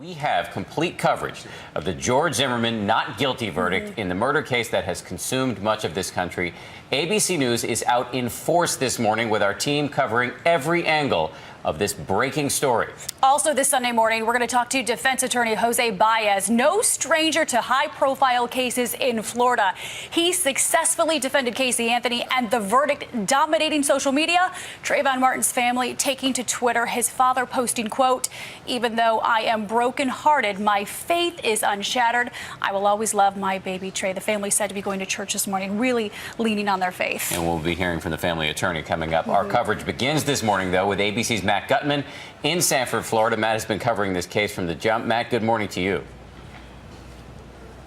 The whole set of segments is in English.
We have complete coverage of the George Zimmerman not guilty verdict in the murder case that has consumed much of this country. ABC News is out in force this morning with our team covering every angle of this breaking story. Also this Sunday morning, we're going to talk to defense attorney Jose Baez, no stranger to high-profile cases in Florida. He successfully defended Casey Anthony, and the verdict dominating social media. Trayvon Martin's family taking to Twitter, his father posting, quote, "Even though I am brokenhearted, my faith is unshattered. I will always love my baby Trey." The family said to be going to church this morning, really leaning on their faith. And we'll be hearing from the family attorney coming up. Our coverage begins this morning, though, with ABC's Matt Gutman in Sanford, Florida. Matt has been covering this case from the jump. Matt, good morning to you.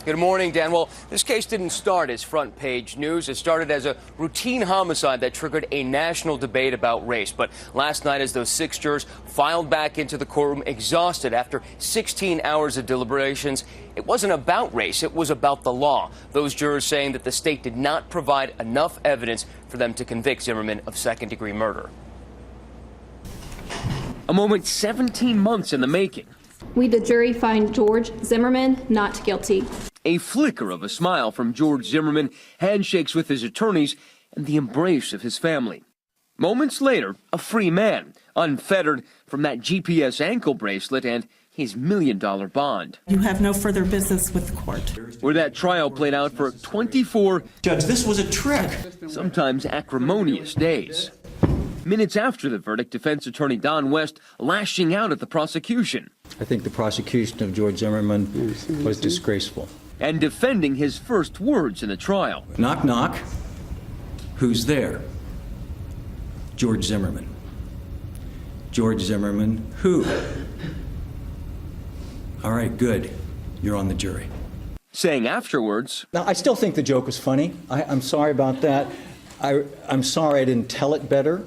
Good morning, Dan. Well, this case didn't start as front page news. It started as a routine homicide that triggered a national debate about race. But last night, as those 6 jurors filed back into the courtroom exhausted after 16 hours of deliberations, it wasn't about race. It was about the law. Those jurors saying that the state did not provide enough evidence for them to convict Zimmerman of second-degree murder. A moment 17 months in the making. We, the jury, find George Zimmerman not guilty. A flicker of a smile from George Zimmerman, handshakes with his attorneys, and the embrace of his family. Moments later, a free man, unfettered from that GPS ankle bracelet and his $1 million bond. You have no further business with the court. Where that trial played out for 24, Judge, this was a trick. sometimes acrimonious days. Minutes after the verdict, defense attorney Don West lashing out at the prosecution. I think the prosecution of George Zimmerman was disgraceful. And defending his first words in the trial. Knock, knock. Who's there? George Zimmerman. George Zimmerman, who? All right, good. You're on the jury. Saying afterwards, Now, I still think the joke was funny. I'm sorry about that. I'm sorry I didn't tell it better,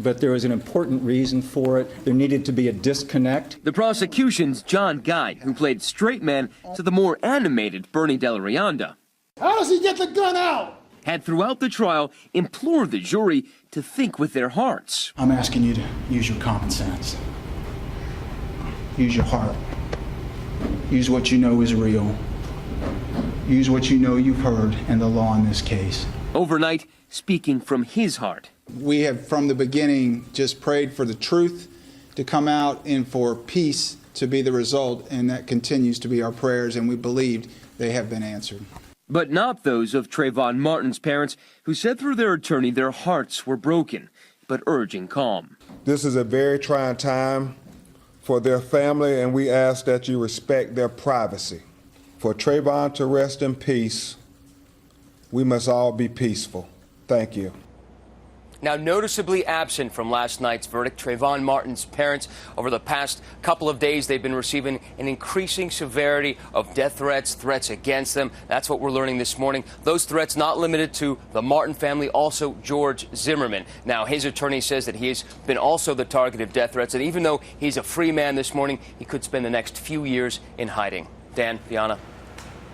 but there was an important reason for it. There needed to be a disconnect. the prosecution's John Guy, who played straight man to the more animated Bernie Del Rianda, How does he get the gun out? had throughout the trial implored the jury to think with their hearts. I'm asking you to use your common sense. Use your heart. Use what you know is real. Use what you know you've heard and the law in this case. Overnight, speaking from his heart. We have, from the beginning, just prayed for the truth to come out and for peace to be the result, and that continues to be our prayers, and we believed they have been answered. But not those of Trayvon Martin's parents, who said through their attorney their hearts were broken, but urging calm. This is a very trying time for their family, and we ask that you respect their privacy. For Trayvon to rest in peace, we must all be peaceful. Thank you. Now, noticeably absent from last night's verdict, Trayvon Martin's parents, over the past couple of days, they've been receiving an increasing severity of death threats, threats against them. That's what we're learning this morning. Those threats not limited to the Martin family, also George Zimmerman. Now, his attorney says that he has been also the target of death threats, and even though he's a free man this morning, he could spend the next few years in hiding. Dan, Deanna.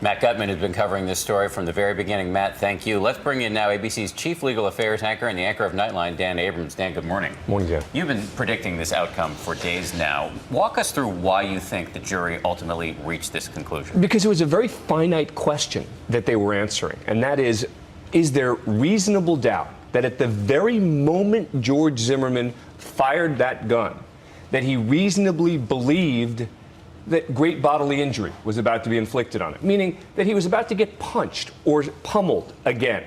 Matt Gutman has been covering this story from the very beginning. Matt, thank you. Let's bring in now ABC's chief legal affairs anchor and the anchor of Nightline, Dan Abrams. Dan, good morning. Morning, Dan. You've been predicting this outcome for days now. Walk us through why you think the jury ultimately reached this conclusion. Because it was a very finite question that they were answering, and that is there reasonable doubt that at the very moment George Zimmerman fired that gun, that he reasonably believed that great bodily injury was about to be inflicted on him, meaning that he was about to get punched or pummeled again.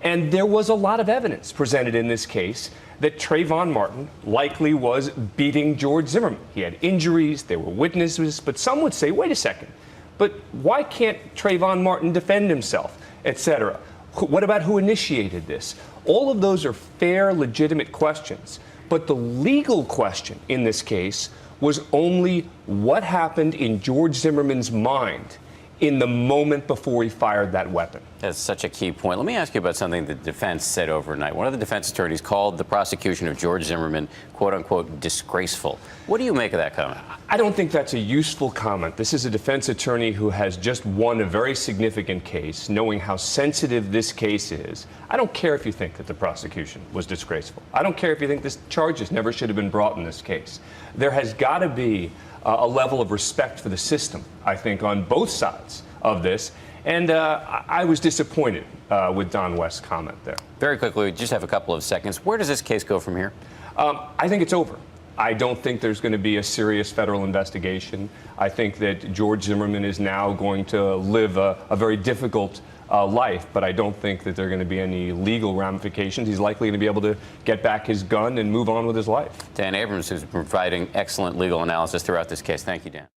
And there was a lot of evidence presented in this case that Trayvon Martin likely was beating George Zimmerman. He had injuries, there were witnesses, but some would say, wait a second, but why can't Trayvon Martin defend himself, etc.? What about who initiated this? All of those are fair, legitimate questions. But the legal question in this case was only what happened in George Zimmerman's mind in the moment before he fired that weapon. That's such a key point. Let me ask you about something the defense said overnight. One of the defense attorneys called the prosecution of George Zimmerman, quote unquote, disgraceful. What do you make of that comment? I don't think that's a useful comment. This is a defense attorney who has just won a very significant case, knowing how sensitive this case is. I don't care if you think that the prosecution was disgraceful. I don't care if you think this charges never should have been brought in this case. There has got to be a level of respect for the system, I think, on both sides of this. And I was disappointed with Don West's comment there. Very quickly, we just have a couple of seconds. Where does this case go from here? I think it's over. I don't think there's going to be a serious federal investigation. I think that George Zimmerman is now going to live a very difficult life, but I don't think that there are going to be any legal ramifications. He's likely going to be able to get back his gun and move on with his life. Dan Abrams, who's providing excellent legal analysis throughout this case. Thank you, Dan.